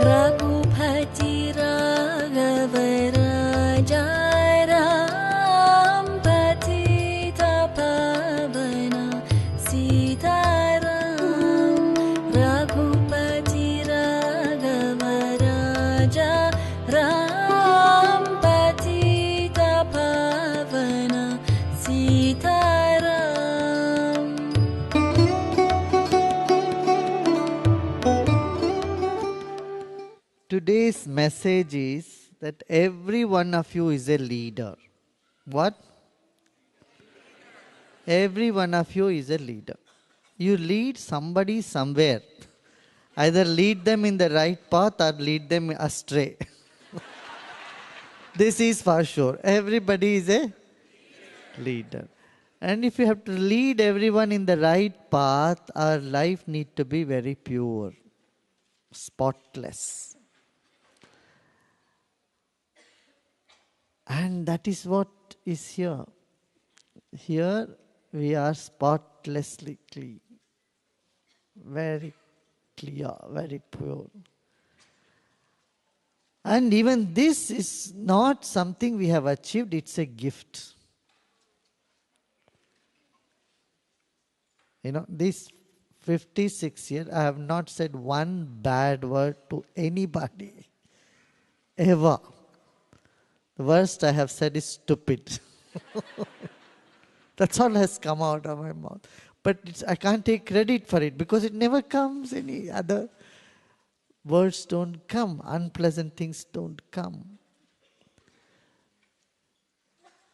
रघुपति राघव राजा राम पतित पावन सीताराम रघुपति राघव राजा राम पतित पावन Sitaram Today's message is that every one of you is a leader. What? Every one of you is a leader. You lead somebody somewhere. Either lead them in the right path or lead them astray. This is for sure. Everybody is a leader. And if you have to lead everyone in the right path, our life needs to be very pure, spotless. And that is what is here. Here we are spotlessly clean, very clear, very pure. And even this is not something we have achieved, it's a gift. You know, this 56 years, I have not said one bad word to anybody, ever. The worst I have said is stupid. That's all has come out of my mouth. But I can't take credit for it because it never comes. Any other words don't come. Unpleasant things don't come.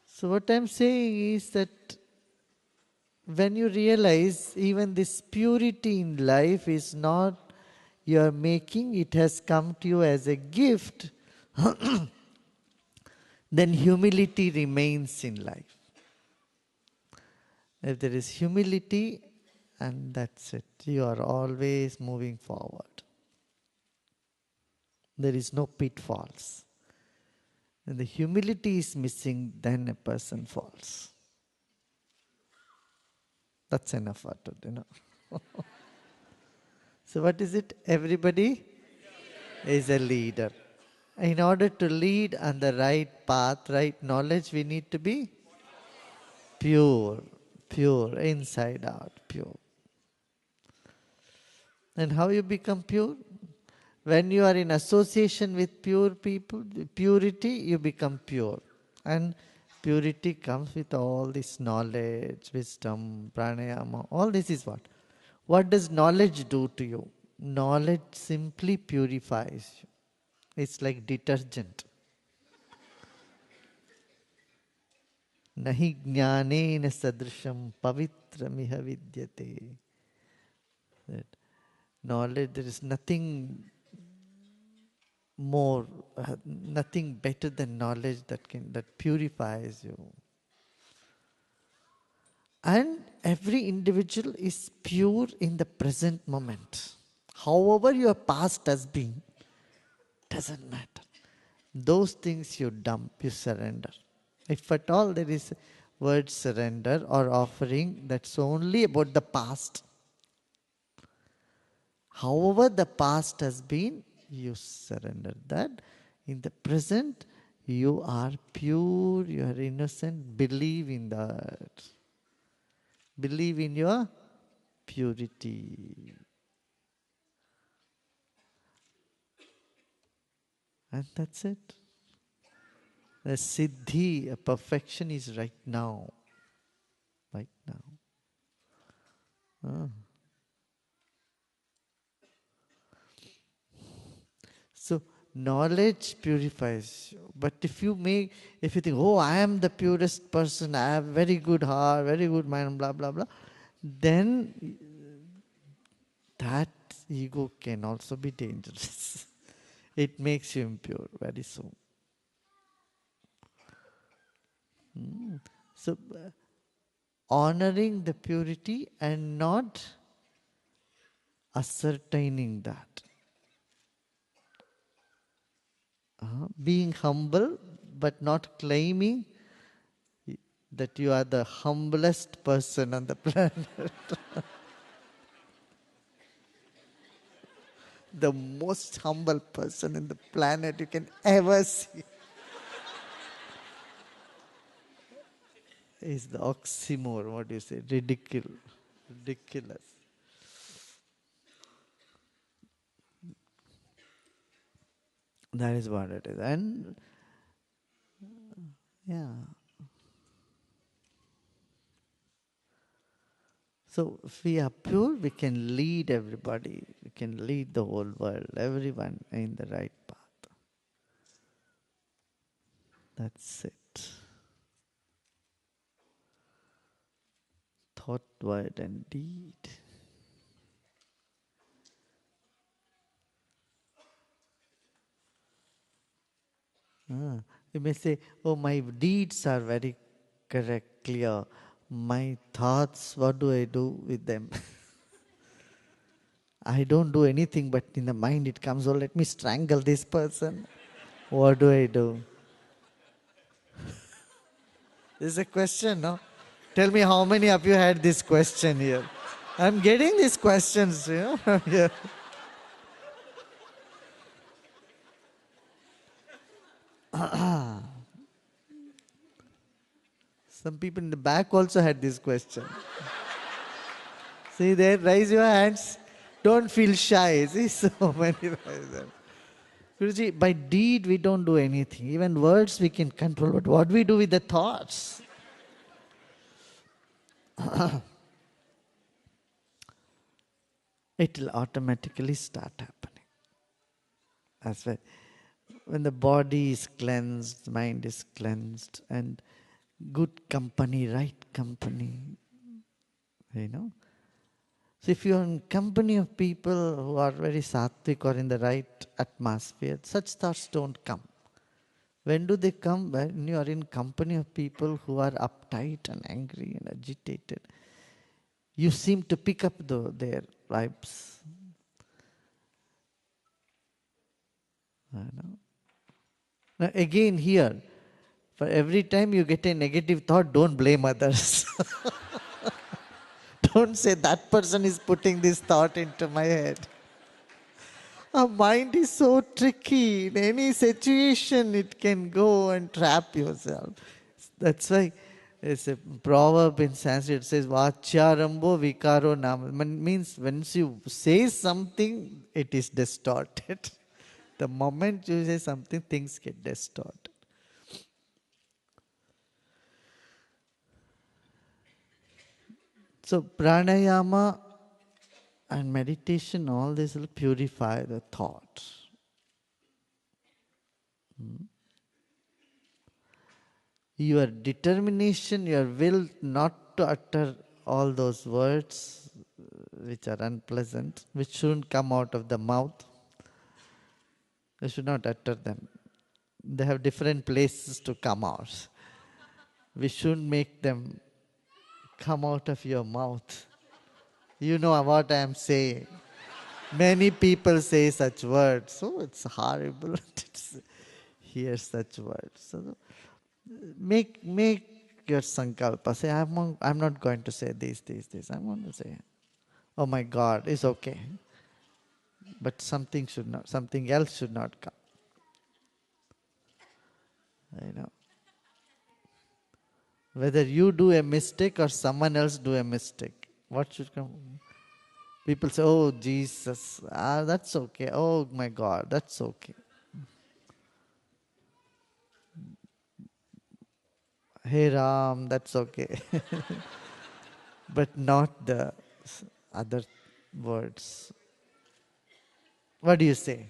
So what I'm saying is that when you realize even this purity in life is not your making, it has come to you as a gift, then humility remains in life. If there is humility, and that's it, you are always moving forward. There is no pitfalls. When the humility is missing, then a person falls. That's enough for today, no? So what is it? Everybody is a leader. In order to lead on the right path, right knowledge, we need to be pure, pure, inside out, pure. And how you become pure? When you are in association with pure people, purity, you become pure. And purity comes with all this knowledge, wisdom, pranayama. All this is what? What does knowledge do to you? Knowledge simply purifies you. It's like detergent. Nahi jnanena sadrisham pavitramiha vidyate. That knowledge, there is nothing more, nothing better than knowledge that purifies you. And every individual is pure in the present moment. However your past has been, doesn't matter. Those things you dump, you surrender. If at all there is word surrender or offering, that's only about the past. However the past has been, you surrender that. In the present, you are pure, you are innocent. Believe in that. Believe in your purity. And that's it. The siddhi, a perfection is right now. Right now. So knowledge purifies you. But if you think, oh, I am the purest person, I have very good heart, very good mind, blah, blah, blah, then that ego can also be dangerous. It makes you impure very soon. So, honoring the purity and not ascertaining that. being humble but not claiming that you are the humblest person on the planet. The most humble person in the planet you can ever see is the oxymoron. What do you say? Ridiculous. That is what it is. And yeah. So if we are pure, we can lead everybody. We can lead the whole world, everyone in the right path. That's it. Thought, word and deed. You may say, oh, my deeds are very correct, clear. My thoughts, what do I do with them? I don't do anything, but in the mind it comes, oh, let me strangle this person. What do I do? This is a question, no? Tell me how many of you had this question here? I'm getting these questions, here. Some people in the back also had this question. See there, raise your hands. Don't feel shy. See, so many raise them. Guruji, by deed we don't do anything. Even words we can control. But what we do with the thoughts? It will automatically start happening. That's why when the body is cleansed, mind is cleansed, and good company, right company, So if you are in company of people who are very sattvic or in the right atmosphere, such thoughts don't come. When do they come? When you are in company of people who are uptight and angry and agitated. You seem to pick up their vibes. Now again here, for every time you get a negative thought, don't blame others. Don't say that person is putting this thought into my head. Our mind is so tricky. In any situation, it can go and trap yourself. That's why there's a proverb in Sanskrit. It says, Vachyarambo vikaro nama. Means once you say something, it is distorted. The moment you say something, things get distorted. So pranayama and meditation, all this will purify the thought. Your determination, your will not to utter all those words which are unpleasant, which shouldn't come out of the mouth. You should not utter them. They have different places to come out. We shouldn't make them come out of your mouth. You know what I am saying. Many people say such words. So it's horrible to hear such words. So make your sankalpa. Say, I'm not going to say this. I'm going to say, oh my God, it's okay. But something else should not come. Whether you do a mistake or someone else do a mistake, what should come? People say, oh Jesus, that's okay. Oh my God, that's okay. Hey Ram, that's okay. But not the other words. What do you say?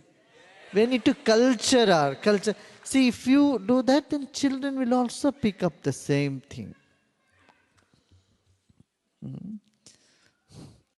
We need to culture our culture. See, if you do that, then children will also pick up the same thing.